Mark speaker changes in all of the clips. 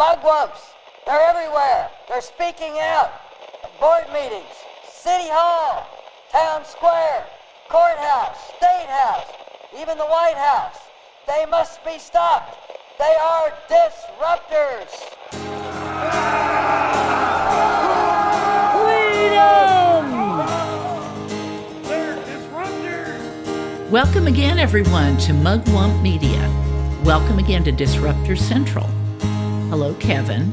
Speaker 1: mugwumps. They're everywhere. They're speaking out. Board meetings, city hall, town square, courthouse, state house, even the White House. They must be stopped. They are disruptors.
Speaker 2: They're disruptors.
Speaker 3: Welcome again, everyone, to Mugwump Media. Welcome again to Disruptor Central. Hello, Kevin.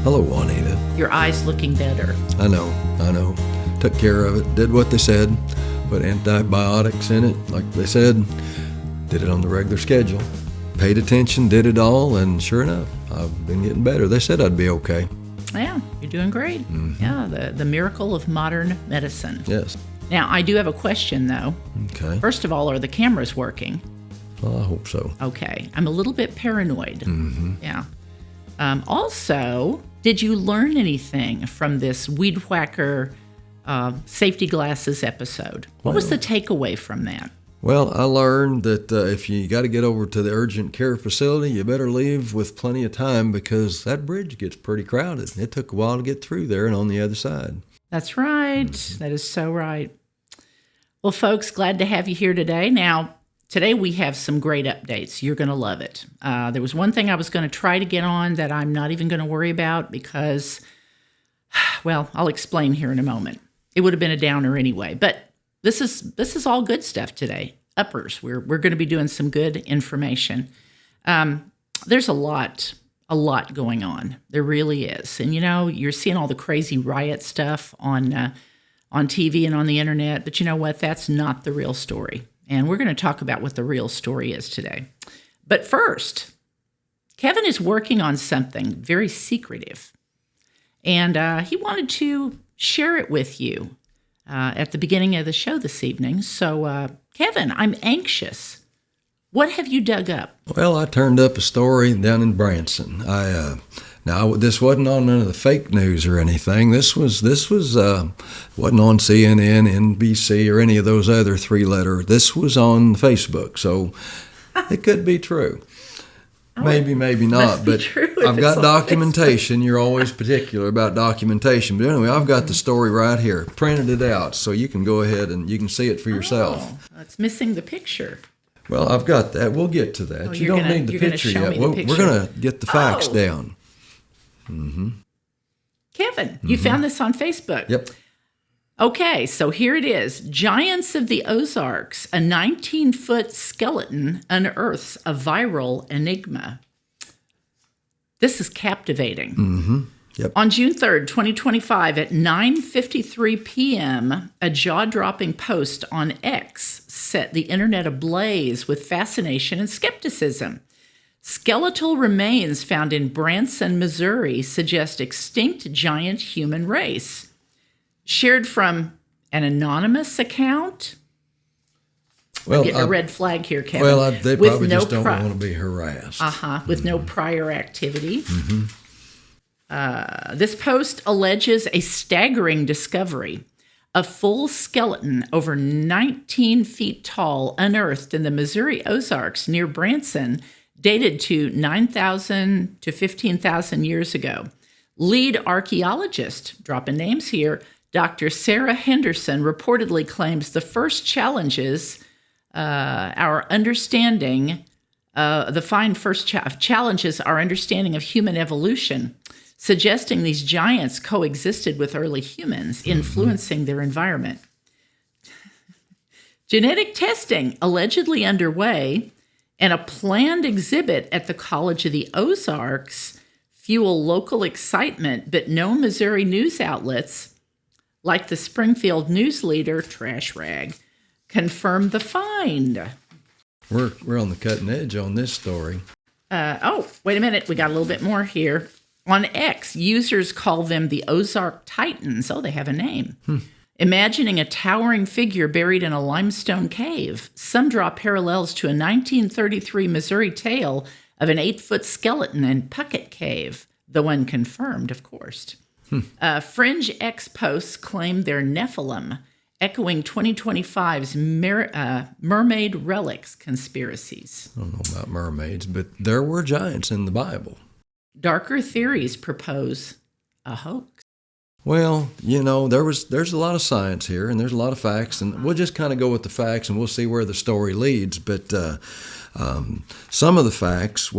Speaker 4: Hello, Juanita.
Speaker 3: Your eyes looking better.
Speaker 4: I know. Took care of it, did what they said, put antibiotics in it, like they said, did it on the regular schedule, paid attention, did it all, and sure enough, I've been getting better. They said I'd be okay.
Speaker 3: Yeah, you're doing great. Mm-hmm. Yeah, the miracle of modern medicine.
Speaker 4: Yes.
Speaker 3: Now, I do have a question, though.
Speaker 4: Okay.
Speaker 3: First of all, are the cameras working?
Speaker 4: Well, I hope so.
Speaker 3: Okay. I'm a little bit paranoid.
Speaker 4: Mm-hmm.
Speaker 3: Yeah. Also, did you learn anything from this Weed Whacker safety glasses episode? What was the takeaway from that?
Speaker 4: Well, I learned that if you got to get over to the urgent care facility, you better leave with plenty of time because that bridge gets pretty crowded. It took a while to get through there and on the other side.
Speaker 3: That's right. Mm-hmm. That is so right. Well, folks, glad to have you here today. Now, today we have some great updates. You're going to love it. There was one thing I was going to try to get on that I'm not even going to worry about because, well, I'll explain here in a moment. It would have been a downer anyway, but this is all good stuff today. Uppers. We're going to be doing some good information. There's a lot going on. There really is. And, you're seeing all the crazy riot stuff on TV and on the internet, but you know what? That's not the real story. And we're going to talk about what the real story is today. But first, Kevin is working on something very secretive. And he wanted to share it with you at the beginning of the show this evening. So, Kevin, I'm anxious. What have you dug up?
Speaker 4: Well, I turned up a story down in Branson. Now, this wasn't on none of the fake news or anything. This wasn't on CNN, NBC, or any of those other three-letter. This was on Facebook, so it could be true. Maybe not, but I've got documentation. You're always particular about documentation. But anyway, I've got the story right here. Printed it out so you can go ahead and you can see it for yourself.
Speaker 3: It's missing the picture.
Speaker 4: Well, I've got that. We'll get to that. You don't need the picture yet. We're going to get the facts down. Mm-hmm.
Speaker 3: Kevin, you found this on Facebook.
Speaker 4: Yep.
Speaker 3: Okay, so here it is. Giants of the Ozarks, a 19-foot skeleton unearths a viral enigma. This is captivating.
Speaker 4: Mm-hmm. Yep.
Speaker 3: On June 3rd, 2025, at 9:53 p.m., a jaw-dropping post on X set the internet ablaze with fascination and skepticism. Skeletal remains found in Branson, Missouri suggest extinct giant human race. Shared from an anonymous account. Well, I'm getting a red flag here, Kevin.
Speaker 4: Well, they probably just don't want to be harassed.
Speaker 3: With no prior activity. Mm-hmm. This post alleges a staggering discovery. A full skeleton over 19 feet tall unearthed in the Missouri Ozarks near Branson, dated to 9,000 to 15,000 years ago. Lead archaeologist, dropping names here, Dr. Sarah Henderson reportedly claims the first challenges our understanding of human evolution, suggesting these giants coexisted with early humans, influencing their environment. Genetic testing allegedly underway, and a planned exhibit at the College of the Ozarks fuel local excitement, but no Missouri news outlets, like the Springfield News Leader, Trash Rag, confirmed the find.
Speaker 4: We're on the cutting edge on this story.
Speaker 3: Wait a minute. We got a little bit more here. On X, users call them the Ozark Titans. Oh, they have a name. Imagining a towering figure buried in a limestone cave. Some draw parallels to a 1933 Missouri tale of an 8-foot skeleton in Puckett Cave, though unconfirmed, of course. Fringe X posts claim they're Nephilim, echoing 2025's mermaid relics conspiracies.
Speaker 4: I don't know about mermaids, but there were giants in the Bible.
Speaker 3: darker theories propose a hoax.
Speaker 4: Well, there's a lot of science here, and there's a lot of facts, and we'll just kind of go with the facts, and we'll see where the story leads. But some of the facts,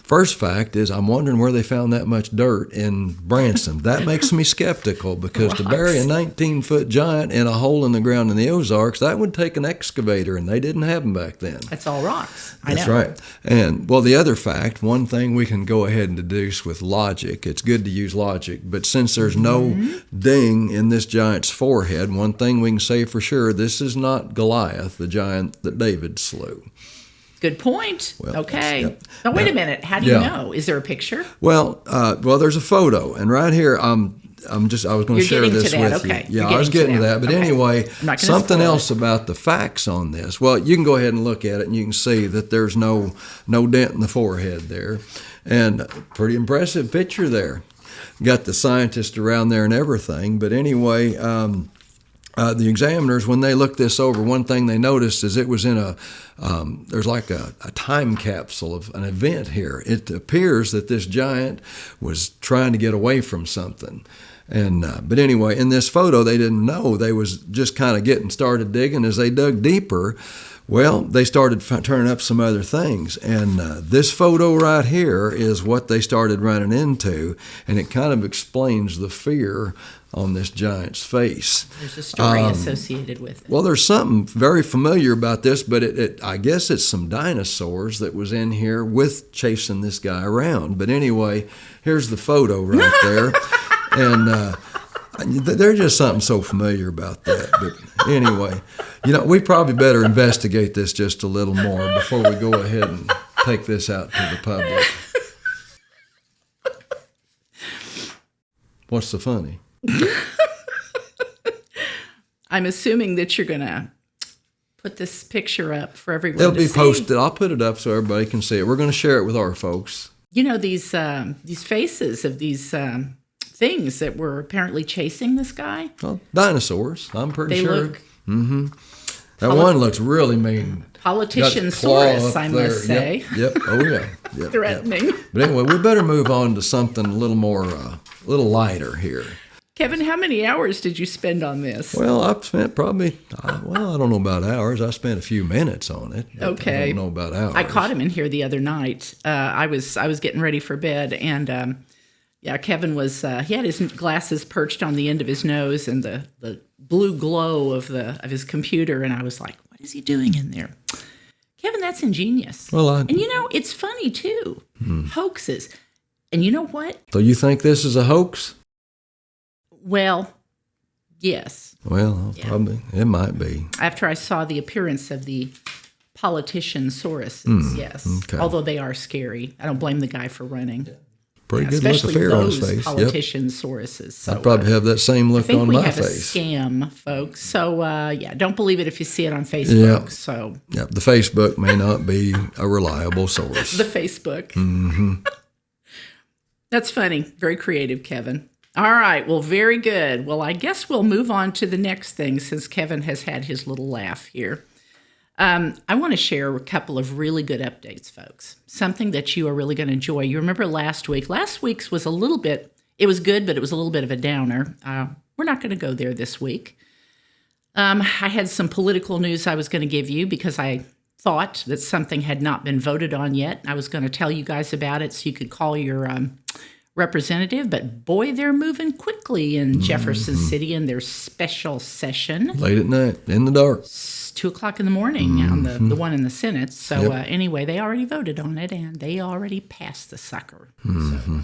Speaker 4: first fact is I'm wondering where they found that much dirt in Branson. That makes me skeptical because to bury a 19-foot giant in a hole in the ground in the Ozarks, that would take an excavator, and they didn't have them back then.
Speaker 3: That's all rocks.
Speaker 4: That's right. And, the other fact, one thing we can go ahead and deduce with logic, it's good to use logic, but since there's no ding in this giant's forehead, one thing we can say for sure, this is not Goliath, the giant that David slew.
Speaker 3: Good point.
Speaker 4: Well,
Speaker 3: okay.
Speaker 4: yep.
Speaker 3: Now, wait a minute. How do you know? Is there a picture?
Speaker 4: Well, there's a photo, and right here, I was going to share this with
Speaker 3: okay.
Speaker 4: you. Yeah, I was getting to that. But anyway, something else about the facts on this. Well, you can go ahead and look at it, and you can see that there's no dent in the forehead there, and pretty impressive picture there. Got the scientist around there and everything. But anyway. The examiners, when they looked this over, one thing they noticed is it was in there's like a time capsule of an event here. It appears that this giant was trying to get away from something. And but anyway, in this photo, they didn't know. They was just kind of getting started digging. As they dug deeper, they started turning up some other things. And this photo right here is what they started running into, and it kind of explains the fear on this giant's face.
Speaker 3: There's a story associated with it.
Speaker 4: Well, there's something very familiar about this, but I guess it's some dinosaurs that was in here with chasing this guy around. But anyway, here's the photo right there. And there's just something so familiar about that. But anyway, we probably better investigate this just a little more before we go ahead and take this out to the public. What's so funny?
Speaker 3: I'm assuming that you're going to put this picture up for everyone
Speaker 4: It'll
Speaker 3: to
Speaker 4: be
Speaker 3: see.
Speaker 4: posted. I'll put it up so everybody can see it. We're going to share it with our folks.
Speaker 3: These faces of these things that were apparently chasing this guy.
Speaker 4: Well, dinosaurs, I'm pretty
Speaker 3: They
Speaker 4: sure.
Speaker 3: look
Speaker 4: That one looks really mean.
Speaker 3: Politician-saurus, I must say.
Speaker 4: Yep. Oh, yeah. Yep.
Speaker 3: Threatening.
Speaker 4: Yep. But anyway, we better move on to something a little more, a little lighter here.
Speaker 3: Kevin, how many hours did you spend on this?
Speaker 4: Well, I've spent probably, I don't know about hours. I spent a few minutes on it.
Speaker 3: Okay.
Speaker 4: I don't know about hours.
Speaker 3: I caught him in here the other night. I was getting ready for bed, and Kevin was he had his glasses perched on the end of his nose and the blue glow of his computer, and I was like, what is he doing in there? Kevin, that's ingenious.
Speaker 4: Well,
Speaker 3: and it's funny too. Hoaxes. And you know what?
Speaker 4: So you think this is a hoax?
Speaker 3: Well, yes.
Speaker 4: Well, probably. It might be.
Speaker 3: After I saw the appearance of the politician-sauruses, yes.
Speaker 4: Okay.
Speaker 3: Although they are scary. I don't blame the guy for running.
Speaker 4: Pretty good look of fear on his face.
Speaker 3: Especially those politician-sauruses. So,
Speaker 4: I'd probably have that same look on my face.
Speaker 3: I think we have a scam, folks. So, don't believe it if you see it on Facebook.
Speaker 4: Yeah.
Speaker 3: So,
Speaker 4: the Facebook may not be a reliable source.
Speaker 3: The Facebook. That's funny. Very creative, Kevin. All right. Well, very good. Well, I guess we'll move on to the next thing since Kevin has had his little laugh here. I want to share a couple of really good updates, folks. Something that you are really going to enjoy. You remember last week? Last week's was it was good, but it was a little bit of a downer. We're not going to go there this week. I had some political news I was going to give you because I thought that something had not been voted on yet. I was going to tell you guys about it so you could call your representative, but boy, they're moving quickly in Jefferson City in their special session.
Speaker 4: Late at night, in the dark.
Speaker 3: 2:00 in the morning on the one in the Senate. So anyway, they already voted on it and they already passed the sucker. So,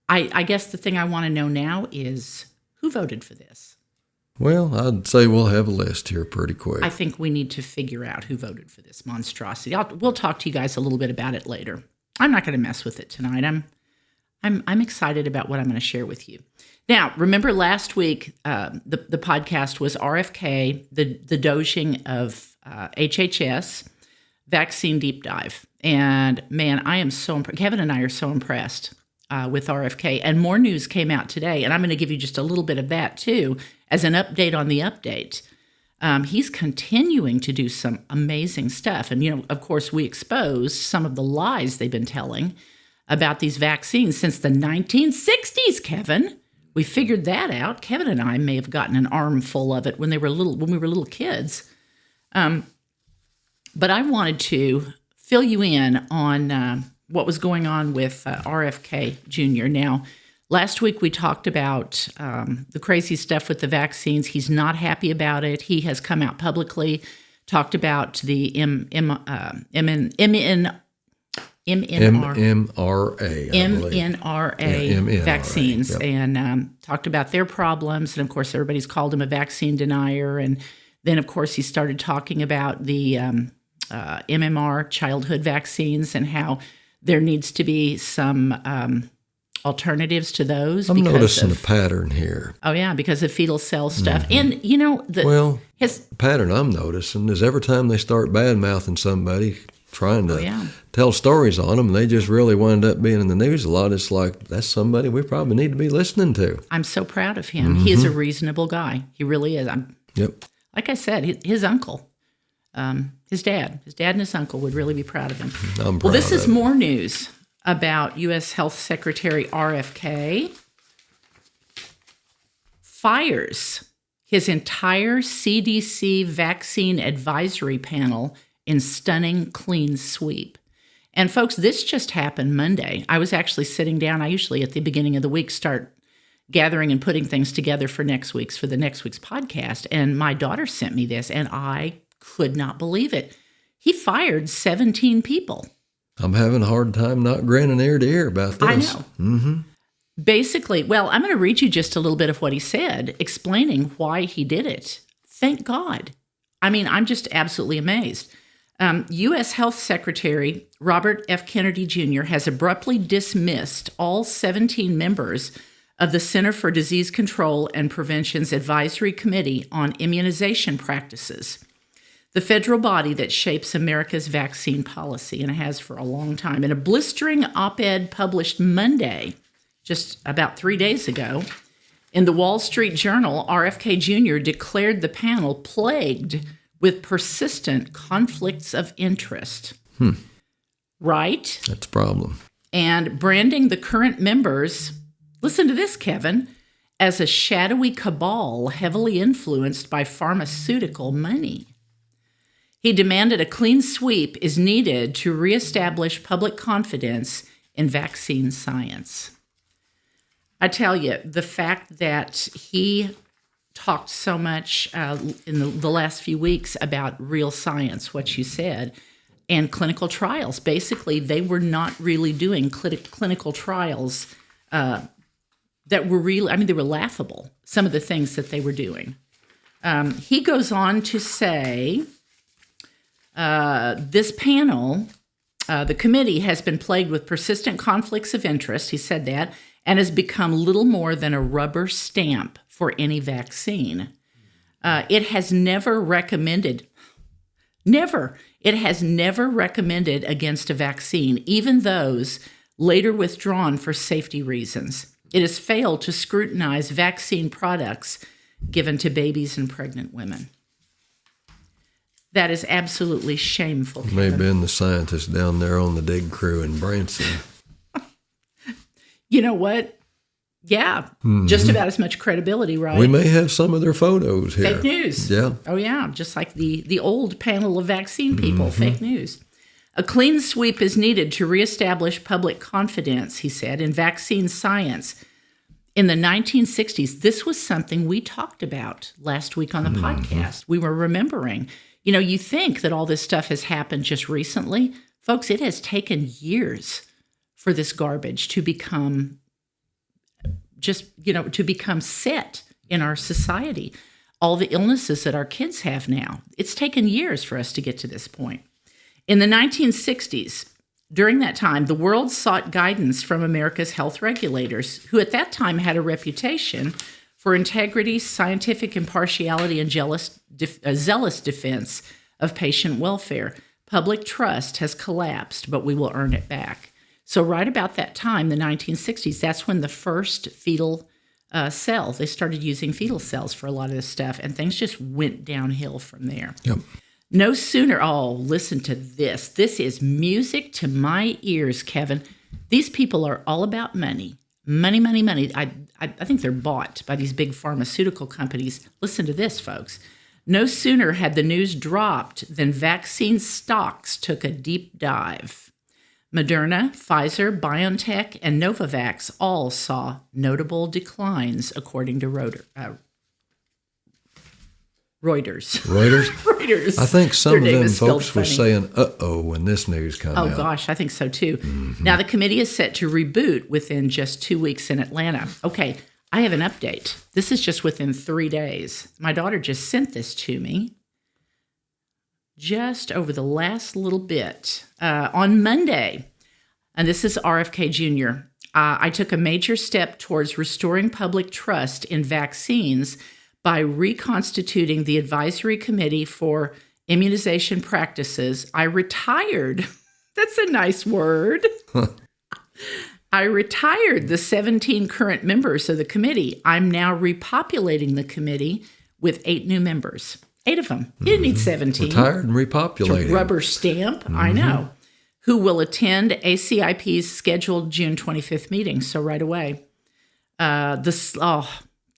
Speaker 3: I guess the thing I want to know now is who voted for this?
Speaker 4: Well, I'd say we'll have a list here pretty quick.
Speaker 3: I think we need to figure out who voted for this monstrosity. We'll talk to you guys a little bit about it later. I'm not going to mess with it tonight. I'm excited about what I'm going to share with you. Now, remember last week, the podcast was RFK, the dosing of HHS, vaccine deep dive. And man, I am so impressed. Kevin and I are so impressed with RFK. And more news came out today. And I'm going to give you just a little bit of that too, as an update on the update. He's continuing to do some amazing stuff. And, of course, we exposed some of the lies they've been telling about these vaccines since the 1960s, Kevin. We figured that out. Kevin and I may have gotten an armful of it when we were little kids. But I wanted to fill you in on what was going on with RFK Jr. Now, last week we talked about the crazy stuff with the vaccines. He's not happy about it. He has come out publicly, talked about the mRNA vaccines,
Speaker 4: yep.
Speaker 3: And talked about their problems. And of course, everybody's called him a vaccine denier. And then, of course, he started talking about the MMR childhood vaccines and how there needs to be some alternatives to those.
Speaker 4: I'm noticing a pattern here.
Speaker 3: Oh, yeah, because of fetal cell stuff. And,
Speaker 4: the pattern I'm noticing is every time they start bad-mouthing somebody, trying to tell stories on them, they just really wind up being in the news a lot. It's like, that's somebody we probably need to be listening to.
Speaker 3: I'm so proud of him. He is a reasonable guy. He really is.
Speaker 4: Yep.
Speaker 3: Like I said, his uncle, his dad and his uncle would really be proud of him.
Speaker 4: I'm proud
Speaker 3: Well, this
Speaker 4: of
Speaker 3: is
Speaker 4: him.
Speaker 3: more news about U.S. Health Secretary RFK fires his entire CDC vaccine advisory panel in stunning clean sweep. And folks, this just happened Monday. I was actually sitting down. I usually at the beginning of the week start gathering and putting things together for the next week's podcast. And my daughter sent me this, and I could not believe it. He fired 17 people.
Speaker 4: I'm having a hard time not grinning ear to ear about this.
Speaker 3: I know.
Speaker 4: Mm-hmm.
Speaker 3: Basically, well, I'm going to read you just a little bit of what he said, explaining why he did it. Thank God. I mean, I'm just absolutely amazed. U.S. Health Secretary Robert F. Kennedy Jr. has abruptly dismissed all 17 members of the Center for Disease Control and Prevention's Advisory Committee on Immunization Practices, the federal body that shapes America's vaccine policy, and it has for a long time. In a blistering op-ed published Monday, just about 3 days ago, in the Wall Street Journal, RFK Jr. declared the panel plagued with persistent conflicts of interest. Right?
Speaker 4: That's a problem.
Speaker 3: And branding the current members, listen to this, Kevin, as a shadowy cabal heavily influenced by pharmaceutical money. He demanded a clean sweep is needed to reestablish public confidence in vaccine science. I tell you, the fact that he talked so much in the last few weeks about real science, what you said, and clinical trials. Basically, they were not really doing clinical trials that were really, they were laughable, some of the things that they were doing. He goes on to say, this panel, the committee has been plagued with persistent conflicts of interest, he said that, and has become little more than a rubber stamp for any vaccine. It has never recommended against a vaccine, even those later withdrawn for safety reasons. It has failed to scrutinize vaccine products given to babies and pregnant women. That is absolutely shameful.
Speaker 4: May have
Speaker 3: Kevin.
Speaker 4: been the scientist down there on the dig crew in Branson.
Speaker 3: You know what? Yeah, just about as much credibility, right?
Speaker 4: We may have some of their photos here.
Speaker 3: Fake news.
Speaker 4: Yeah.
Speaker 3: Oh, yeah, just like the old panel of vaccine people, fake news. A clean sweep is needed to reestablish public confidence, he said, in vaccine science. In the 1960s, this was something we talked about last week on the podcast. We were remembering. You think that all this stuff has happened just recently. Folks, it has taken years for this garbage to become set in our society. All the illnesses that our kids have now, it's taken years for us to get to this point. In the 1960s, during that time, the world sought guidance from America's health regulators, who at that time had a reputation for integrity, scientific impartiality, and zealous defense of patient welfare. Public trust has collapsed, but we will earn it back. So right about that time, the 1960s, that's when the first fetal cells. They started using fetal cells for a lot of this stuff, and things just went downhill from there.
Speaker 4: Yep.
Speaker 3: No sooner, listen to this. This is music to my ears, Kevin. These people are all about money. Money, money, money. I think they're bought by these big pharmaceutical companies. Listen to this, folks. No sooner had the news dropped than vaccine stocks took a deep dive. Moderna, Pfizer, BioNTech, and Novavax all saw notable declines, according to Reuters. Reuters.
Speaker 4: I think some
Speaker 3: Their
Speaker 4: of
Speaker 3: name
Speaker 4: them
Speaker 3: is spelled
Speaker 4: folks were
Speaker 3: funny.
Speaker 4: saying, uh-oh, when this news came out.
Speaker 3: Oh, gosh, I think so, too. Now, the committee is set to reboot within just 2 weeks in Atlanta. Okay, I have an update. This is just within 3 days. My daughter just sent this to me just over the last little bit. On Monday, and this is RFK Jr., I took a major step towards restoring public trust in vaccines by reconstituting the Advisory Committee for Immunization Practices. I retired. That's a nice word. I retired the 17 current members of the committee. I'm now repopulating the committee with 8 new members. 8 of them. You didn't need 17.
Speaker 4: Retired and repopulated.
Speaker 3: Rubber stamp. I know. Who will attend ACIP's scheduled June 25th meeting. So right away.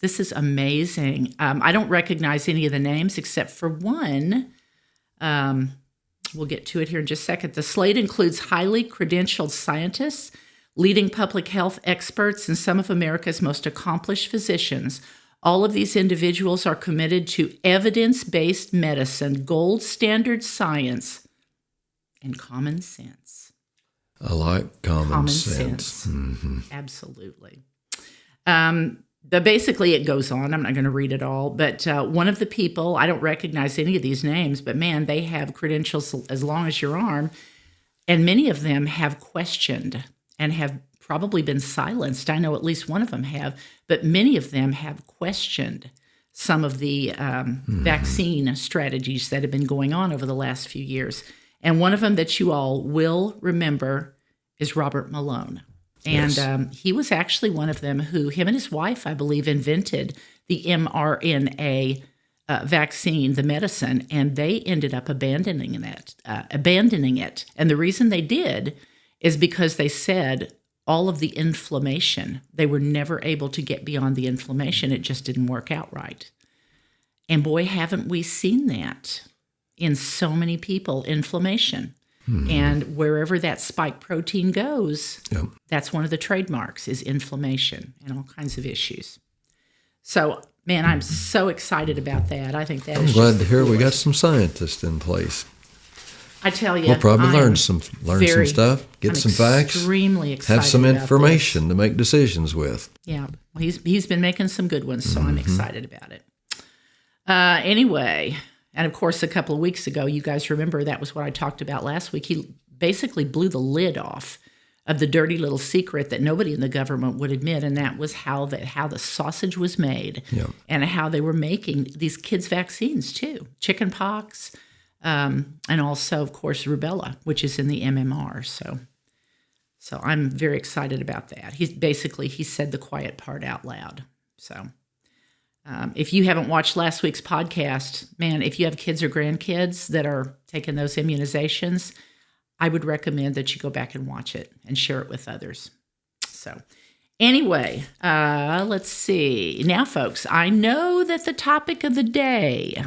Speaker 3: This is amazing. I don't recognize any of the names except for one. We'll get to it here in just a second. The slate includes highly credentialed scientists, leading public health experts, and some of America's most accomplished physicians. All of these individuals are committed to evidence-based medicine, gold standard science, and common sense.
Speaker 4: I like common sense. Mm-hmm.
Speaker 3: Absolutely. But basically, it goes on. I'm not going to read it all. But one of the people, I don't recognize any of these names, but man, they have credentials as long as your arm. And many of them have questioned and have probably been silenced. I know at least one of them have, but many of them have questioned some of the vaccine strategies that have been going on over the last few years. And one of them that you all will remember is Robert Malone. And
Speaker 4: Yes.
Speaker 3: He was actually one of them who, him and his wife, I believe, invented the mRNA vaccine, the medicine, and they ended up abandoning it. And the reason they did is because they said all of the inflammation, they were never able to get beyond the inflammation. It just didn't work out right. And boy, haven't we seen that in so many people, inflammation. And wherever that spike protein goes,
Speaker 4: Yep.
Speaker 3: that's one of the trademarks is inflammation and all kinds of issues. So, man, I'm so excited about that. I think that
Speaker 4: I'm
Speaker 3: is
Speaker 4: glad
Speaker 3: just
Speaker 4: to
Speaker 3: the
Speaker 4: hear we got
Speaker 3: coolest.
Speaker 4: some scientists in place.
Speaker 3: I tell you,
Speaker 4: We'll probably
Speaker 3: I
Speaker 4: learn
Speaker 3: am
Speaker 4: some
Speaker 3: very-
Speaker 4: stuff, get
Speaker 3: I'm
Speaker 4: some facts,
Speaker 3: extremely excited
Speaker 4: have some
Speaker 3: about
Speaker 4: information to make decisions with.
Speaker 3: this. Yeah, well, he's been making some good ones, so I'm excited about it. Anyway, and of course, a couple of weeks ago, you guys remember that was what I talked about last week. He basically blew the lid off of the dirty little secret that nobody in the government would admit, and that was how the sausage was made,
Speaker 4: Yep.
Speaker 3: and how they were making these kids' vaccines too, chicken pox, and also, of course, rubella, which is in the MMR. So I'm very excited about that. He said the quiet part out loud. So if you haven't watched last week's podcast, man, if you have kids or grandkids that are taking those immunizations, I would recommend that you go back and watch it and share it with others. So anyway, let's see. Now, folks, I know that the topic of the day,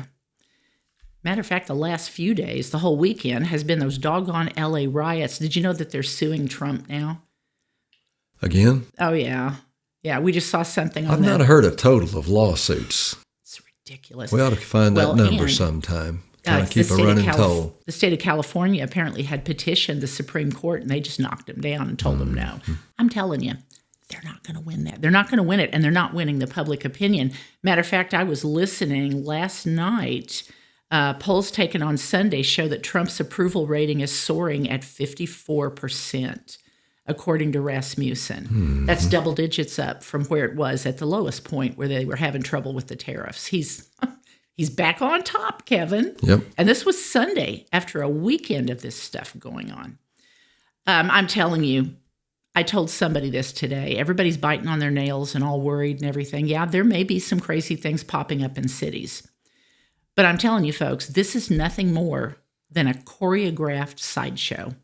Speaker 3: matter of fact, the last few days, the whole weekend, has been those doggone LA riots. Did you know that they're suing Trump now?
Speaker 4: Again,
Speaker 3: Oh, yeah. Yeah, we just saw something on
Speaker 4: I've not heard a total of lawsuits.
Speaker 3: It's ridiculous.
Speaker 4: We ought to find
Speaker 3: Well,
Speaker 4: that number
Speaker 3: and,
Speaker 4: sometime. Kind of
Speaker 3: the
Speaker 4: keep a
Speaker 3: state of
Speaker 4: running toll.
Speaker 3: The state of California apparently had petitioned the Supreme Court, and they just knocked them down and told them no. I'm telling you, they're not going to win that. They're not going to win it, and they're not winning the public opinion. Matter of fact, I was listening last night. Polls taken on Sunday show that Trump's approval rating is soaring at 54%, according to Rasmussen. That's double digits up from where it was at the lowest point where they were having trouble with the tariffs. He's back on top, Kevin.
Speaker 4: Yep.
Speaker 3: And this was Sunday after a weekend of this stuff going on. I'm telling you, I told somebody this today. Everybody's biting on their nails and all worried and everything. Yeah, there may be some crazy things popping up in cities. But I'm telling you, folks, this is nothing more than a choreographed sideshow.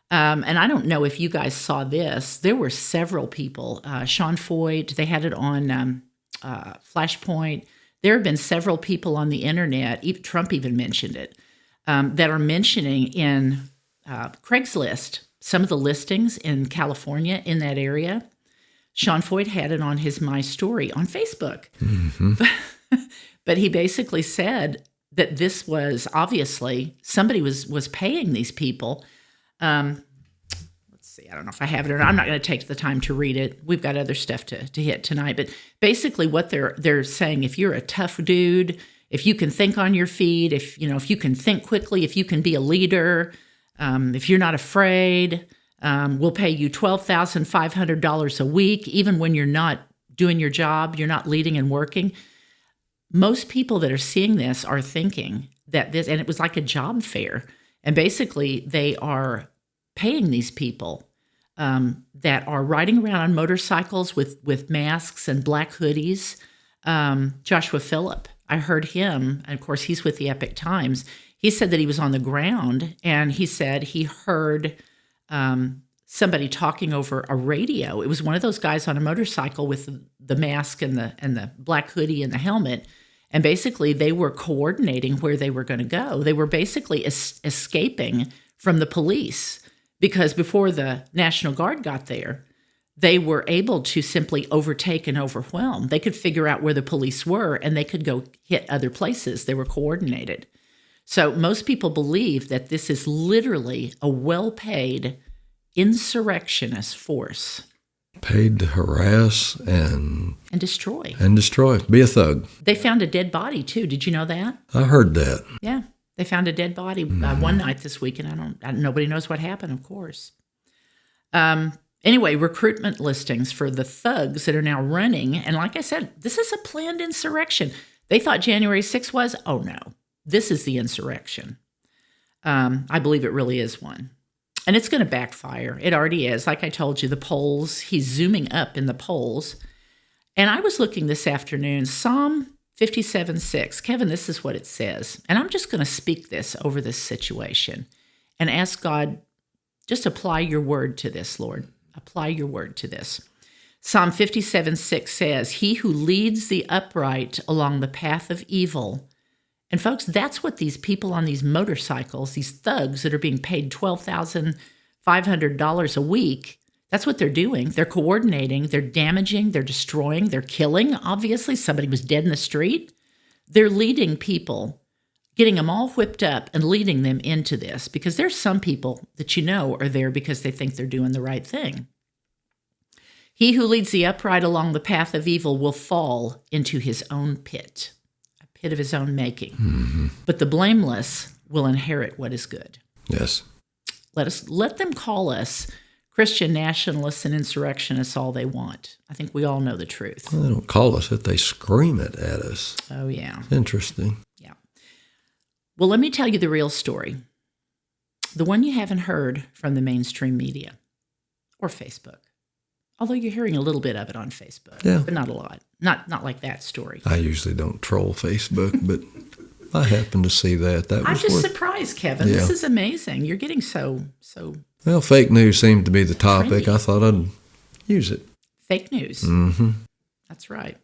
Speaker 3: And I don't know if you guys saw this. There were several people. Sean Foyt, they had it on Flashpoint. There have been several people on the internet, Trump even mentioned it, that are mentioning in Craigslist some of the listings in California in that area. Sean Foyt had it on his My Story on Facebook. But he basically said that this was obviously somebody was paying these people. Let's see, I don't know if I have it or not. I'm not going to take the time to read it. We've got other stuff to hit tonight. But basically what they're saying, if you're a tough dude, if you can think on your feet, if you can think quickly, if you can be a leader, if you're not afraid, we'll pay you $12,500 a week, even when you're not doing your job, you're not leading and working. Most people that are seeing this are thinking that this, and it was like a job fair, and basically they are paying these people that are riding around on motorcycles with masks and black hoodies. Joshua Phillip, I heard him, and of course he's with the Epic Times. He said that he was on the ground, and he said he heard somebody talking over a radio. It was one of those guys on a motorcycle with the mask and the black hoodie and the helmet. And basically, they were coordinating where they were going to go. They were basically escaping from the police because before the National Guard got there, they were able to simply overtake and overwhelm. They could figure out where the police were, and they could go hit other places. They were coordinated. So most people believe that this is literally a well-paid insurrectionist force.
Speaker 4: Paid to harass and
Speaker 3: destroy.
Speaker 4: Be a thug.
Speaker 3: They found a dead body, too. Did you know that?
Speaker 4: I heard that.
Speaker 3: Yeah. They found a dead body one night this week, and nobody knows what happened, of course. Anyway, recruitment listings for the thugs that are now running. And like I said, this is a planned insurrection. They thought January 6th was. Oh, no. This is the insurrection. I believe it really is one. And it's going to backfire. It already is. Like I told you, the polls, he's zooming up in the polls. And I was looking this afternoon, Psalm 57:6. Kevin, this is what it says. And I'm just going to speak this over this situation and ask God, just apply your word to this, Lord. Apply your word to this. Psalm 57:6 says, he who leads the upright along the path of evil. And folks, that's what these people on these motorcycles, these thugs that are being paid $12,500 a week, that's what they're doing. They're coordinating, they're damaging, they're destroying, they're killing. Obviously, somebody was dead in the street. They're leading people, getting them all whipped up and leading them into this because there's some people that are there because they think they're doing the right thing. He who leads the upright along the path of evil will fall into his own pit. Of his own making. Mm-hmm. But the blameless will inherit what is good.
Speaker 4: Yes.
Speaker 3: Let them call us Christian nationalists and insurrectionists all they want. I think we all know the truth.
Speaker 4: Well, they don't call us it, they scream it at us.
Speaker 3: Oh, yeah.
Speaker 4: Interesting.
Speaker 3: Yeah. Well, let me tell you the real story. The one you haven't heard from the mainstream media or Facebook. Although you're hearing a little bit of it on Facebook, but not a lot. Not like that story.
Speaker 4: I usually don't troll Facebook, but I happened to see that.
Speaker 3: I'm just surprised, Kevin. Yeah. This is amazing. You're getting so.
Speaker 4: Well, fake news seemed to be the topic. Trendy. I thought I'd use it.
Speaker 3: Fake news.
Speaker 4: Mm-hmm.
Speaker 3: That's right.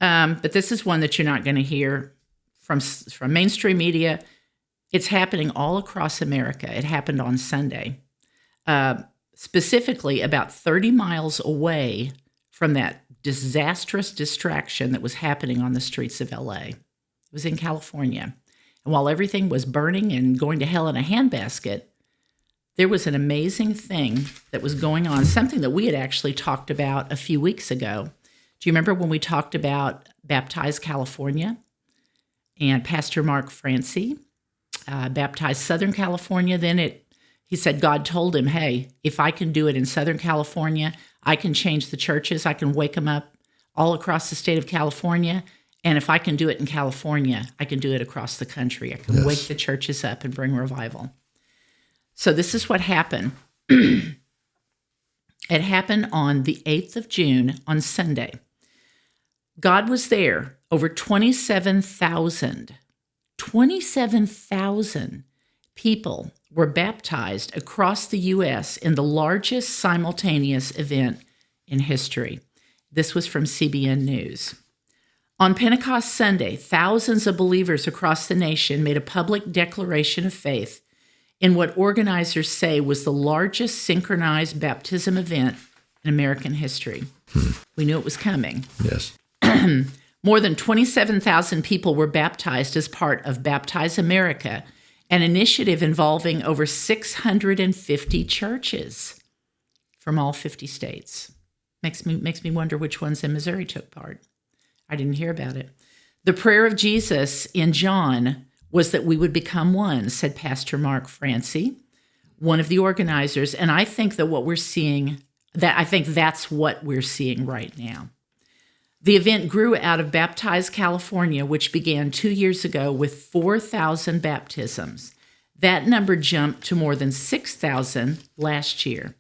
Speaker 3: But this is one that you're not going to hear from mainstream media. It's happening all across America. It happened on Sunday. Specifically about 30 miles away from that disastrous distraction that was happening on the streets of LA. It was in California. And while everything was burning and going to hell in a handbasket, there was an amazing thing that was going on, something that we had actually talked about a few weeks ago. Do you remember when we talked about Baptized California and Pastor Mark Francie baptized Southern California? He said God told him, hey, if I can do it in Southern California, I can change the churches. I can wake them up all across the state of California. And if I can do it in California, I can do it across the country. I can wake the churches up and bring revival. So this is what happened. It happened on the 8th of June on Sunday. God was there. Over 27,000 people were baptized across the U.S. in the largest simultaneous event in history. This was from CBN News. On Pentecost Sunday, thousands of believers across the nation made a public declaration of faith in what organizers say was the largest synchronized baptism event in American history. We knew it was coming.
Speaker 4: Yes.
Speaker 3: More than 27,000 people were baptized as part of Baptize America, an initiative involving over 650 churches from all 50 states. Makes me wonder which ones in Missouri took part. I didn't hear about it. The prayer of Jesus in John was that we would become one, said Pastor Mark Francie, one of the organizers. And I think that that's what we're seeing right now. The event grew out of Baptize California, which began 2 years ago with 4,000 baptisms. That number jumped to more than 6,000 last year.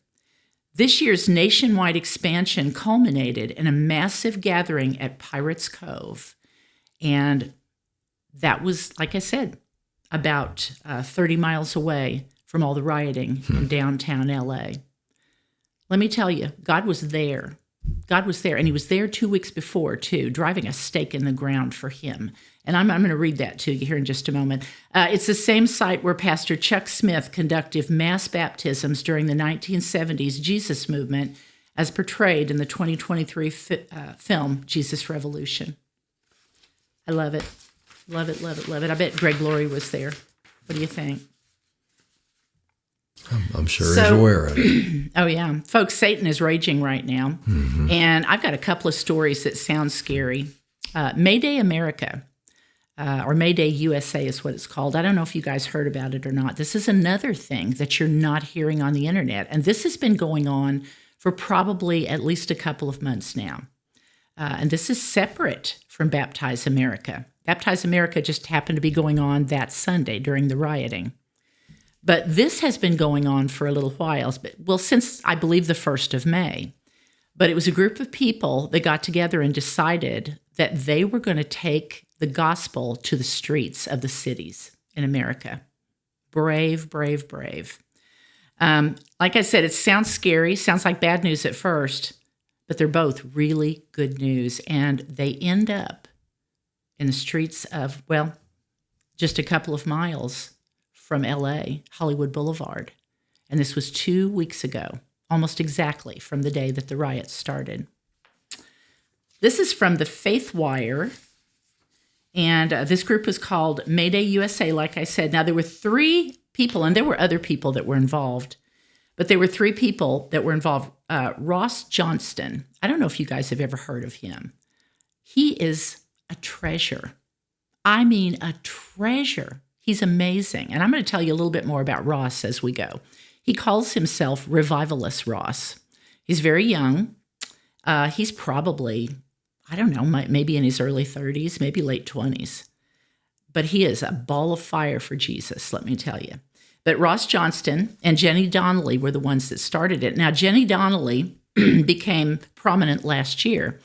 Speaker 3: This year's nationwide expansion culminated in a massive gathering at Pirates Cove. And that was, like I said, about 30 miles away from all the rioting in downtown LA. Let me tell you, God was there. God was there, and he was there 2 weeks before, too, driving a stake in the ground for him. And I'm going to read that to you here in just a moment. It's the same site where Pastor Chuck Smith conducted mass baptisms during the 1970s Jesus movement, as portrayed in the 2023 film, Jesus Revolution. I love it. Love it, love it, love it. I bet Greg Laurie was there. What do you think?
Speaker 4: I'm sure he's aware of it.
Speaker 3: Oh, yeah. Folks, Satan is raging right now. Mm-hmm. And I've got a couple of stories that sound scary. Mayday America, or Mayday USA is what it's called. I don't know if you guys heard about it or not. This is another thing that you're not hearing on the internet. And this has been going on for probably at least a couple of months now. And this is separate from Baptize America. Baptize America just happened to be going on that Sunday during the rioting. But this has been going on for a little while, since I believe the 1st of May. But it was a group of people that got together and decided that they were going to take the gospel to the streets of the cities in America. Brave, brave, brave. Like I said, it sounds scary, sounds like bad news at first, but they're both really good news. And they end up in the streets of, just a couple of miles from LA, Hollywood Boulevard. And this was 2 weeks ago, almost exactly from the day that the riots started. This is from the Faith Wire, and this group was called Mayday USA, like I said. Now, there were 3 people, and there were other people that were involved, but there were 3 people that were involved. Ross Johnston, I don't know if you guys have ever heard of him. He is a treasure. I mean, a treasure. He's amazing. And I'm going to tell you a little bit more about Ross as we go. He calls himself Revivalist Ross. He's very young. He's probably, I don't know, maybe in his early 30s, maybe late 20s. But he is a ball of fire for Jesus, let me tell you. But Ross Johnston and Jenny Donnelly were the ones that started it. Now, Jenny Donnelly became prominent last year,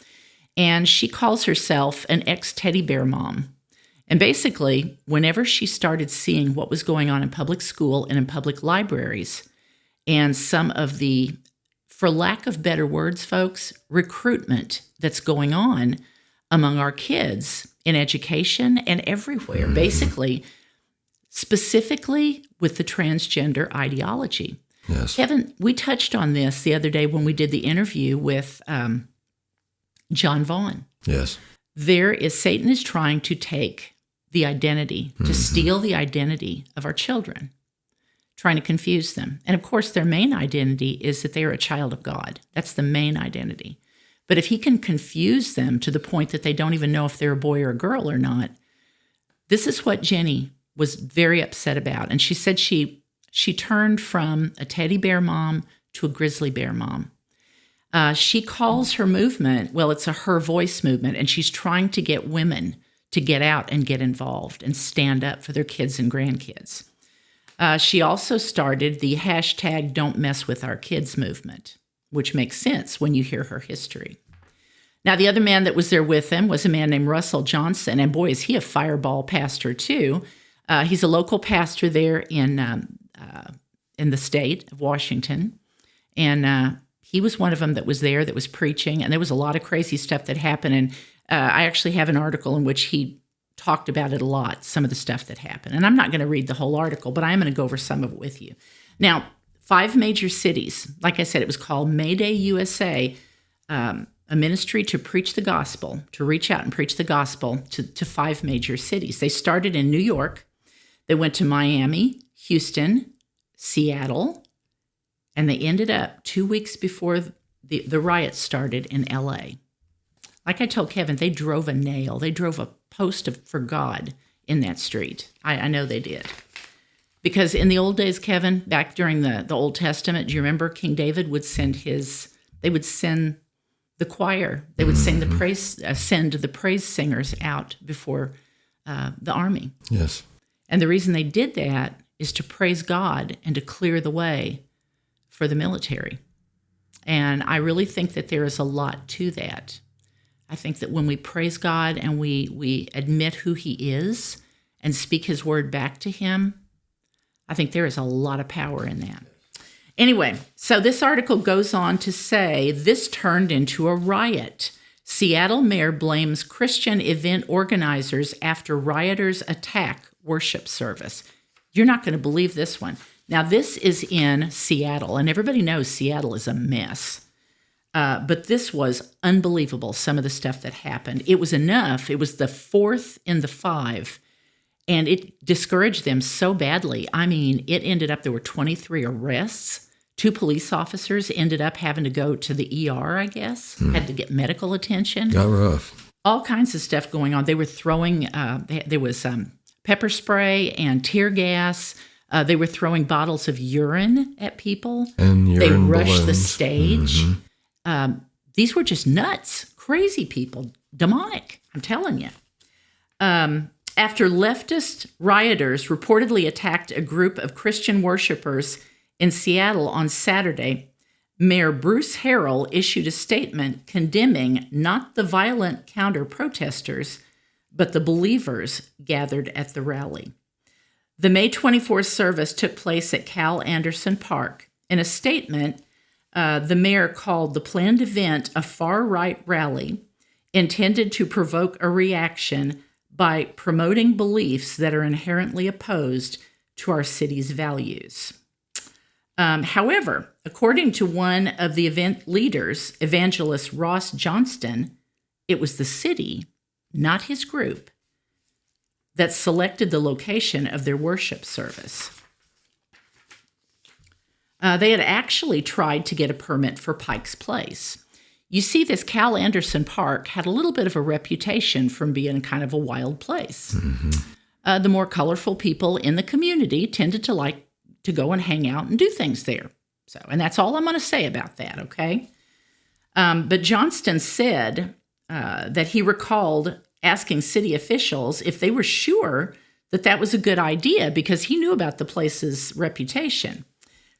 Speaker 3: and she calls herself an ex-teddy bear mom. And basically, whenever she started seeing what was going on in public school and in public libraries, and some of the, for lack of better words, folks, recruitment that's going on among our kids in education and everywhere, basically, specifically with the transgender ideology.
Speaker 4: Yes.
Speaker 3: Kevin, we touched on this the other day when we did the interview with John Vaughn.
Speaker 4: Yes.
Speaker 3: Satan is trying to take the identity, to steal the identity of our children, trying to confuse them. And of course, their main identity is that they are a child of God. That's the main identity. But if he can confuse them to the point that they don't even know if they're a boy or a girl or not, this is what Jenny was very upset about. And she said she turned from a teddy bear mom to a grizzly bear mom. She calls her movement, it's a Her Voice movement, and she's trying to get women to get out and get involved and stand up for their kids and grandkids. She also started the hashtag Don't Mess With Our Kids movement, which makes sense when you hear her history. Now, the other man that was there with him was a man named Russell Johnson, and boy, is he a fireball pastor too. He's a local pastor there in the state of Washington, and he was one of them that was there that was preaching, and there was a lot of crazy stuff that happened, and I actually have an article in which he talked about it a lot, some of the stuff that happened. And I'm not going to read the whole article, but I am going to go over some of it with you. Now, 5 major cities, like I said, it was called Mayday USA, a ministry to preach the gospel, to reach out and preach the gospel to 5 major cities. They started in New York. They went to Miami, Houston, Seattle, and they ended up 2 weeks before the riots started in L.A. Like I told Kevin, they drove a nail. They drove a post for God in that street. I know they did. Because in the old days, Kevin, back during the Old Testament, do you remember King David would send the choir. They would sing send the praise singers out before the army.
Speaker 4: Yes.
Speaker 3: And the reason they did that is to praise God and to clear the way for the military. And I really think that there is a lot to that. I think that when we praise God and we admit who he is and speak his word back to him, I think there is a lot of power in that. Anyway, so this article goes on to say this turned into a riot. Seattle mayor blames Christian event organizers after rioters attack worship service. You're not going to believe this one. Now, this is in Seattle, and everybody knows Seattle is a mess. But this was unbelievable, some of the stuff that happened. It was enough. It was the 4th in the 5, and it discouraged them so badly. I mean, it ended up there were 23 arrests. 2 police officers ended up having to go to the ER, I guess, had to get medical attention.
Speaker 4: Got rough.
Speaker 3: All kinds of stuff going on. They were throwing, there was pepper spray and tear gas. They were throwing bottles of urine at people.
Speaker 4: And urine
Speaker 3: They rushed
Speaker 4: balloons.
Speaker 3: the stage. These were just nuts, crazy people, demonic, I'm telling you. After leftist rioters reportedly attacked a group of Christian worshipers in Seattle on Saturday, Mayor Bruce Harrell issued a statement condemning not the violent counter-protesters, but the believers gathered at the rally. The May 24th service took place at Cal Anderson Park. In a statement, the mayor called the planned event a far-right rally intended to provoke a reaction by promoting beliefs that are inherently opposed to our city's values. However, according to one of the event leaders, evangelist Ross Johnston, it was the city, not his group, that selected the location of their worship service. They had actually tried to get a permit for Pike's Place. You see, this Cal Anderson Park had a little bit of a reputation from being kind of a wild place. Mm-hmm. The more colorful people in the community tended to like to go and hang out and do things there. So, and that's all I'm going to say about that, okay? But Johnston said that he recalled asking city officials if they were sure that that was a good idea because he knew about the place's reputation,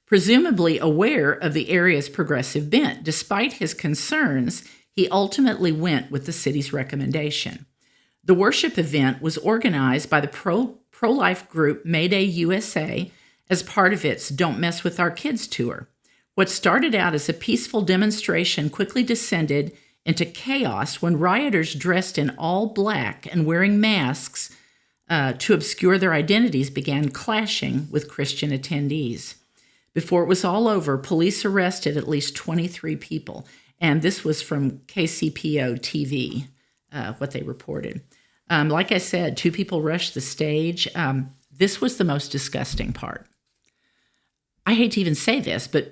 Speaker 3: presumably aware of the area's progressive bent. Despite his concerns, he ultimately went with the city's recommendation. The worship event was organized by the pro-life group Mayday USA as part of its Don't Mess With Our Kids tour. What started out as a peaceful demonstration quickly descended into chaos when rioters dressed in all black and wearing masks to obscure their identities began clashing with Christian attendees. Before it was all over, police arrested at least 23 people, and this was from KCPO TV, what they reported. Like I said, 2 people rushed the stage. This was the most disgusting part. I hate to even say this, but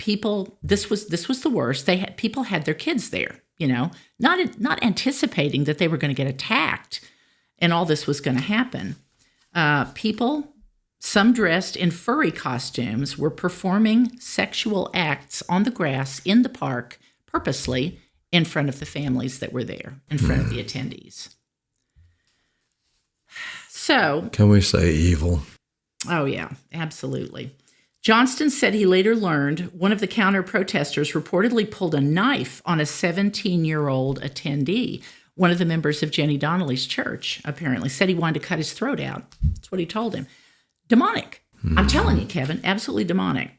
Speaker 3: this was the worst. People had their kids there, not anticipating that they were going to get attacked and all this was going to happen. People, some dressed in furry costumes, were performing sexual acts on the grass in the park purposely in front of the families that were there, in front of the attendees. So,
Speaker 4: can we say evil?
Speaker 3: Oh, yeah, absolutely. Johnston said he later learned one of the counter-protesters reportedly pulled a knife on a 17-year-old attendee. One of the members of Jenny Donnelly's church apparently said he wanted to cut his throat out. That's what he told him. Demonic. I'm telling you, Kevin, absolutely demonic.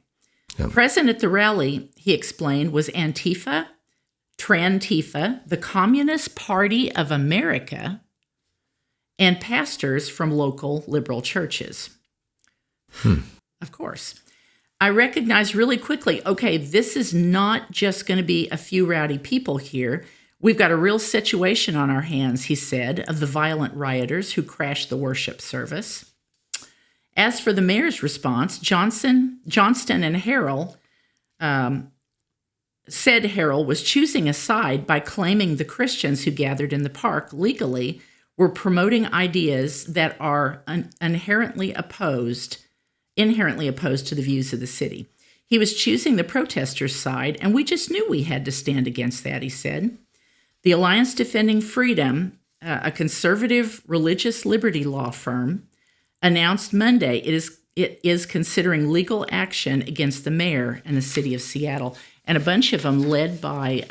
Speaker 4: Yep.
Speaker 3: Present at the rally, he explained, was Antifa, Trantifa, the Communist Party of America, and pastors from local liberal churches. Of course. I recognized really quickly, okay, this is not just going to be a few rowdy people here. We've got a real situation on our hands, he said, of the violent rioters who crashed the worship service. As for the mayor's response, Johnston and Harrell said Harrell was choosing a side by claiming the Christians who gathered in the park legally were promoting ideas that are inherently opposed to the views of the city. He was choosing the protesters' side, and we just knew we had to stand against that, he said. The Alliance Defending Freedom, a conservative religious liberty law firm, announced Monday it is considering legal action against the mayor and the city of Seattle, and a bunch of them led by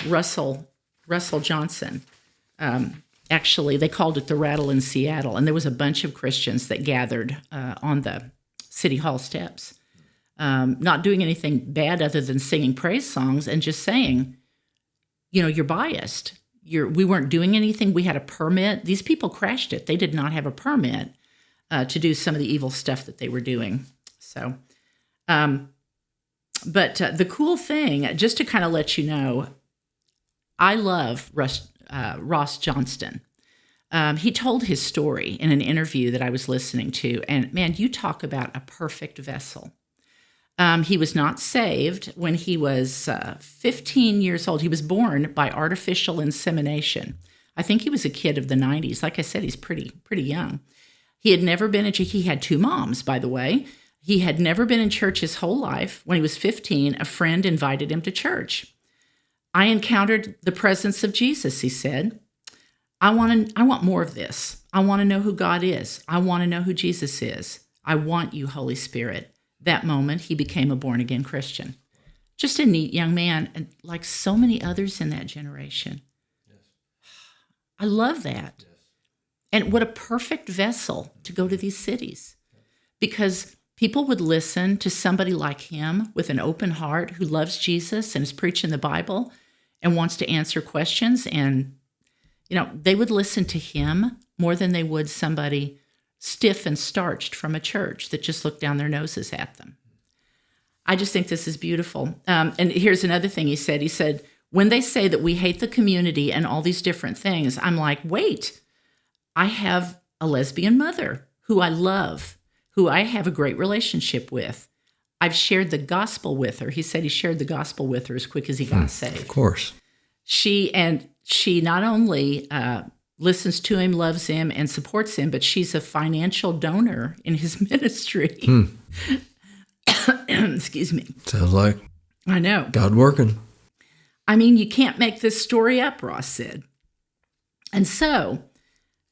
Speaker 3: Russell Johnson. Actually, they called it the Rattle in Seattle, and there was a bunch of Christians that gathered on the City Hall steps, not doing anything bad other than singing praise songs and just saying, you're biased. We weren't doing anything. We had a permit. These people crashed it. They did not have a permit to do some of the evil stuff that they were doing. So, but the cool thing, just to kind of let you know, I love Ross Johnston. He told his story in an interview that I was listening to, and man, you talk about a perfect vessel. He was not saved when he was 15 years old. He was born by artificial insemination. I think he was a kid of the 90s. Like I said, he's pretty young. He had never been he had two moms, by the way. He had never been in church his whole life. When he was 15, a friend invited him to church. I encountered the presence of Jesus, he said. I want more of this. I want to know who God is. I want to know who Jesus is. I want you, Holy Spirit. That moment, he became a born-again Christian. Just a neat young man, and like so many others in that generation. Yes. I love that. Yes. And what a perfect vessel to go to these cities. Because people would listen to somebody like him with an open heart who loves Jesus and is preaching the Bible and wants to answer questions. And, they would listen to him more than they would somebody stiff and starched from a church that just looked down their noses at them. I just think this is beautiful. And here's another thing he said. He said, when they say that we hate the community and all these different things, I'm like, wait, I have a lesbian mother who I love, who I have a great relationship with. I've shared the gospel with her. He said he shared the gospel with her as quick as he got saved. Of
Speaker 4: course.
Speaker 3: She not only listens to him, loves him, and supports him, but she's a financial donor in his ministry. Excuse me.
Speaker 4: Sounds like
Speaker 3: I know.
Speaker 4: God working.
Speaker 3: I mean, you can't make this story up, Ross said. And so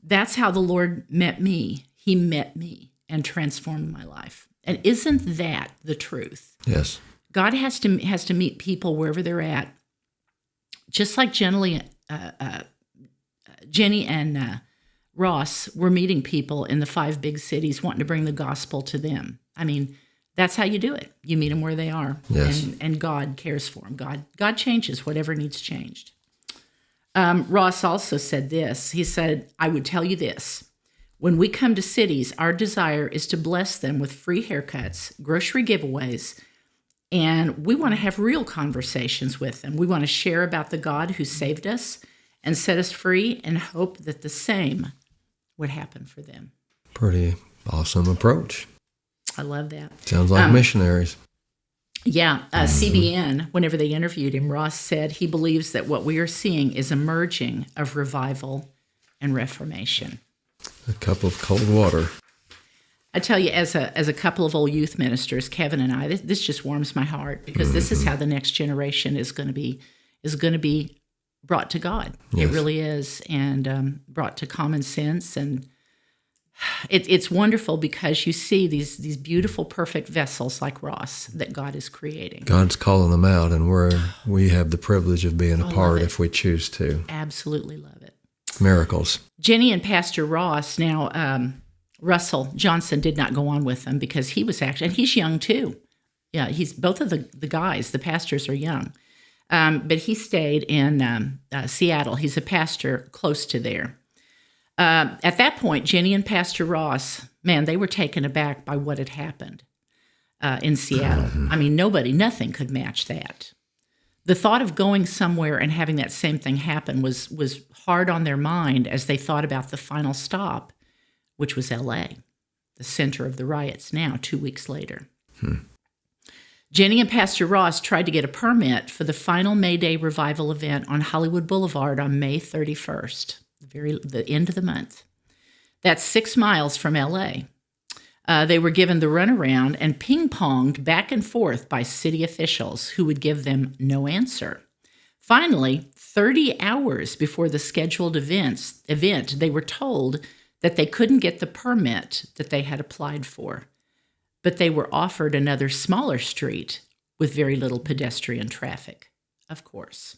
Speaker 3: that's how the Lord met me. He met me and transformed my life. And isn't that the truth?
Speaker 4: Yes.
Speaker 3: God has to meet people wherever they're at. Just like Jenny and Ross were meeting people in the 5 big cities, wanting to bring the gospel to them. I mean, that's how you do it. You meet them where they are.
Speaker 4: Yes.
Speaker 3: And God cares for them. God changes whatever needs changed. Ross also said this. He said, I would tell you this. When we come to cities, our desire is to bless them with free haircuts, grocery giveaways, and we want to have real conversations with them. We want to share about the God who saved us and set us free and hope that the same would happen for them.
Speaker 4: Pretty awesome approach.
Speaker 3: I love that.
Speaker 4: Sounds like missionaries.
Speaker 3: Yeah. CBN, whenever they interviewed him, Ross said he believes that what we are seeing is a merging of revival and reformation.
Speaker 4: A cup of cold water.
Speaker 3: I tell you, as a couple of old youth ministers, Kevin and I, this just warms my heart because this is how the next generation is going to be brought to God. Yes. It really is, and brought to common sense and It's wonderful because you see these beautiful, perfect vessels like Ross that God is creating.
Speaker 4: God's calling them out, and we have the privilege of being a
Speaker 3: love
Speaker 4: part
Speaker 3: it.
Speaker 4: if we choose to.
Speaker 3: Absolutely love it.
Speaker 4: Miracles.
Speaker 3: Jenny and Pastor Ross, now Russell Johnson did not go on with them because he was actually, and he's young too. Yeah, he's both of the guys, the pastors are young. But he stayed in Seattle. He's a pastor close to there. At that point, Jenny and Pastor Ross, man, they were taken aback by what had happened in Seattle. I mean, nothing could match that. The thought of going somewhere and having that same thing happen was hard on their mind as they thought about the final stop, which was L.A., the center of the riots now, 2 weeks later. Jenny and Pastor Ross tried to get a permit for the final May Day revival event on Hollywood Boulevard on May 31st, the end of the month. That's 6 miles from L.A. They were given the runaround and ping-ponged back and forth by city officials who would give them no answer. Finally, 30 hours before the scheduled event, they were told that they couldn't get the permit that they had applied for, but they were offered another smaller street with very little pedestrian traffic, of course.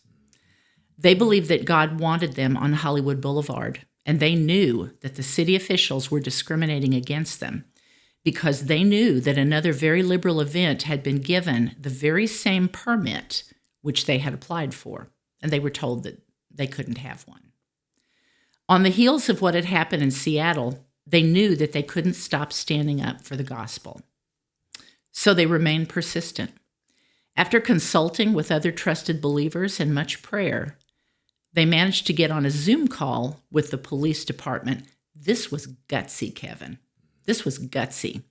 Speaker 3: They believed that God wanted them on Hollywood Boulevard, and they knew that the city officials were discriminating against them because they knew that another very liberal event had been given the very same permit which they had applied for, and they were told that they couldn't have one. On the heels of what had happened in Seattle, they knew that they couldn't stop standing up for the gospel. So they remained persistent. After consulting with other trusted believers and much prayer, they managed to get on a Zoom call with the police department. This was gutsy, Kevin. This was gutsy.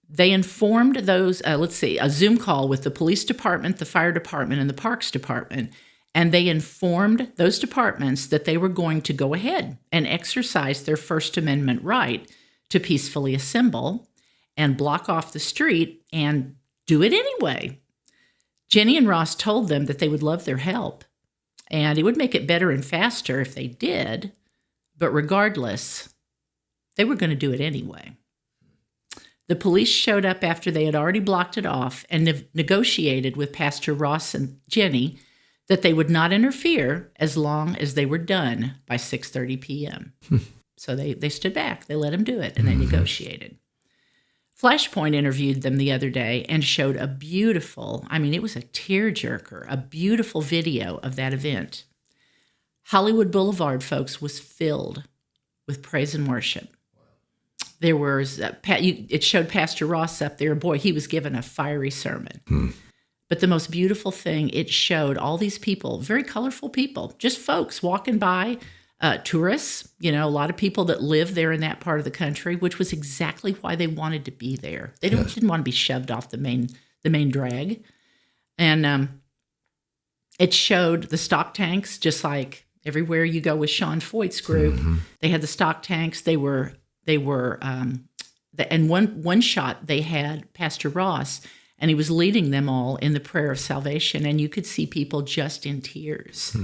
Speaker 3: They informed those, a Zoom call with the police department, the fire department, and the parks department, and they informed those departments that they were going to go ahead and exercise their First Amendment right to peacefully assemble and block off the street and do it anyway. Jenny and Ross told them that they would love their help, and it would make it better and faster if they did, but regardless, they were going to do it anyway. The police showed up after they had already blocked it off and negotiated with Pastor Ross and Jenny that they would not interfere as long as they were done by 6:30 p.m. So they stood back. They let them do it, and they negotiated. Flashpoint interviewed them the other day and showed a beautiful, it was a tearjerker, a beautiful video of that event. Hollywood Boulevard, folks, was filled with praise and worship. There was, it showed Pastor Ross up there. Boy, he was given a fiery sermon. But the most beautiful thing, it showed all these people, very colorful people, just folks walking by, tourists, a lot of people that live there in that part of the country, which was exactly why they wanted to be there. They didn't want to be shoved off the main drag. And it showed the stock tanks, just like everywhere you go with Sean Foyt's group. They had the stock tanks. And one shot they had Pastor Ross, and he was leading them all in the prayer of salvation, and you could see people just in tears.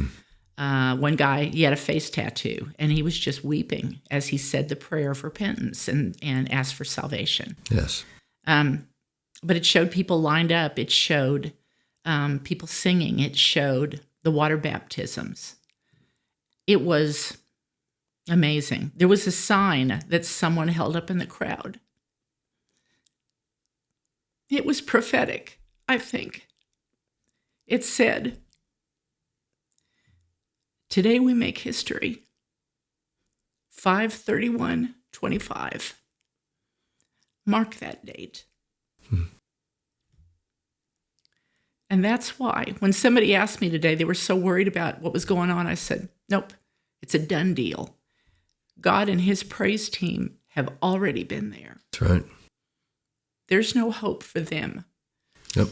Speaker 3: One guy, he had a face tattoo, and he was just weeping as he said the prayer of repentance and asked for salvation.
Speaker 4: Yes.
Speaker 3: But it showed people lined up. It showed people singing. It showed the water baptisms. It was amazing. There was a sign that someone held up in the crowd. It was prophetic, I think. It said, "Today we make history. 5/31/25. Mark that date." And that's why when somebody asked me today, they were so worried about what was going on, I said, nope, it's a done deal. God and his praise team have already been there.
Speaker 4: That's right.
Speaker 3: There's no hope for them.
Speaker 4: Yep.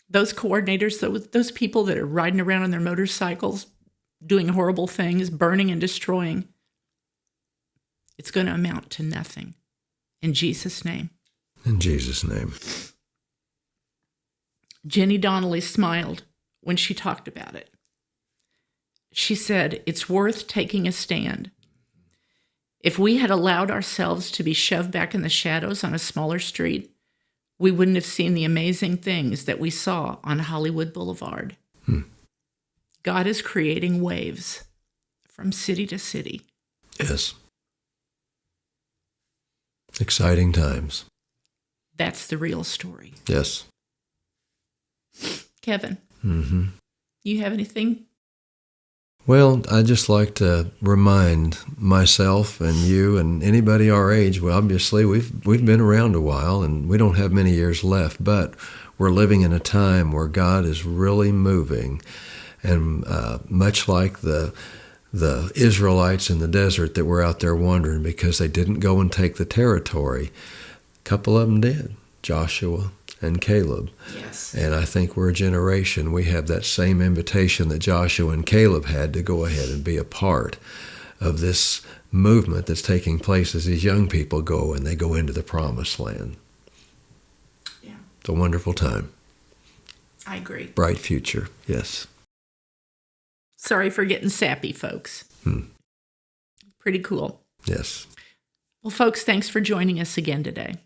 Speaker 3: Those coordinators, those people that are riding around on their motorcycles, doing horrible things, burning and destroying, it's going to amount to nothing. In Jesus' name.
Speaker 4: In Jesus' name.
Speaker 3: Jenny Donnelly smiled when she talked about it. She said, "It's worth taking a stand If we had allowed ourselves to be shoved back in the shadows on a smaller street, we wouldn't have seen the amazing things that we saw on Hollywood Boulevard. God is creating waves from city to city.
Speaker 4: Yes. Exciting times.
Speaker 3: That's the real story.
Speaker 4: Yes.
Speaker 3: Kevin,
Speaker 4: Mm-hmm.
Speaker 3: you have anything?
Speaker 4: Well, I just like to remind myself and you and anybody our age. Well, obviously we've been around a while and we don't have many years left, but we're living in a time where God is really moving, and much like the Israelites in the desert that were out there wandering because they didn't go and take the territory. A couple of them did, Joshua and Caleb.
Speaker 3: Yes.
Speaker 4: And I think we're a generation, we have that same invitation that Joshua and Caleb had to go ahead and be a part of this movement that's taking place as these young people go and they go into the promised land.
Speaker 3: Yeah.
Speaker 4: It's a wonderful time.
Speaker 3: I agree.
Speaker 4: Bright future, yes.
Speaker 3: Sorry for getting sappy, folks. Pretty cool.
Speaker 4: Yes.
Speaker 3: Well, folks, thanks for joining us again today.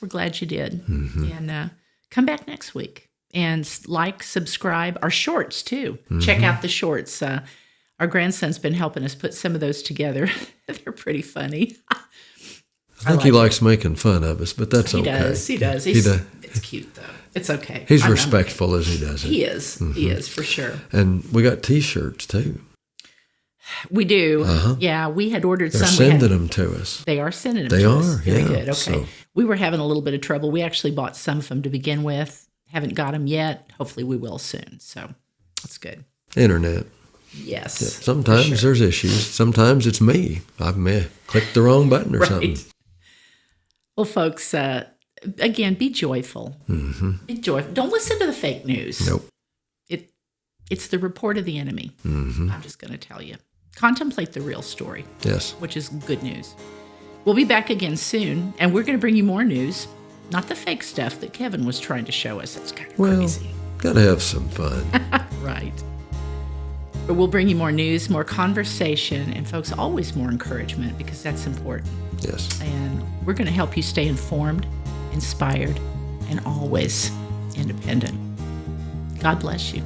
Speaker 3: We're glad you did.
Speaker 4: Mm-hmm.
Speaker 3: And come back next week and like, subscribe, our shorts too. Check out the shorts. Our grandson's been helping us put some of those together. They're pretty funny.
Speaker 4: I think he likes making fun of us, but that's okay.
Speaker 3: He does. It's cute, though. It's okay.
Speaker 4: He's respectful as he does it.
Speaker 3: He is. Mm-hmm. He is, for sure.
Speaker 4: And we got T-shirts, too.
Speaker 3: We do.
Speaker 4: Uh-huh.
Speaker 3: Yeah, we had ordered
Speaker 4: They're
Speaker 3: some.
Speaker 4: sending them to us.
Speaker 3: They are sending them
Speaker 4: they
Speaker 3: to
Speaker 4: are,
Speaker 3: us. Very
Speaker 4: yeah.
Speaker 3: good. Okay.
Speaker 4: So.
Speaker 3: We were having a little bit of trouble. We actually bought some of them to begin with. Haven't got them yet. Hopefully we will soon. So that's good.
Speaker 4: Internet.
Speaker 3: Yes.
Speaker 4: Yeah. Sometimes there's issues. Sometimes it's me. I may have clicked the wrong button or something.
Speaker 3: Well, folks, again, be joyful.
Speaker 4: Mm-hmm.
Speaker 3: Be joyful. Don't listen to the fake news.
Speaker 4: Nope.
Speaker 3: It's the report of the enemy.
Speaker 4: Mm-hmm.
Speaker 3: I'm just going to tell you. Contemplate the real story.
Speaker 4: Yes.
Speaker 3: Which is good news. We'll be back again soon, and we're going to bring you more news. Not the fake stuff that Kevin was trying to show us. That's kind of crazy.
Speaker 4: Gotta have some fun.
Speaker 3: Right. But we'll bring you more news, more conversation, and folks, always more encouragement, because that's important.
Speaker 4: Yes.
Speaker 3: And we're going to help you stay informed, inspired, and always independent. God bless you.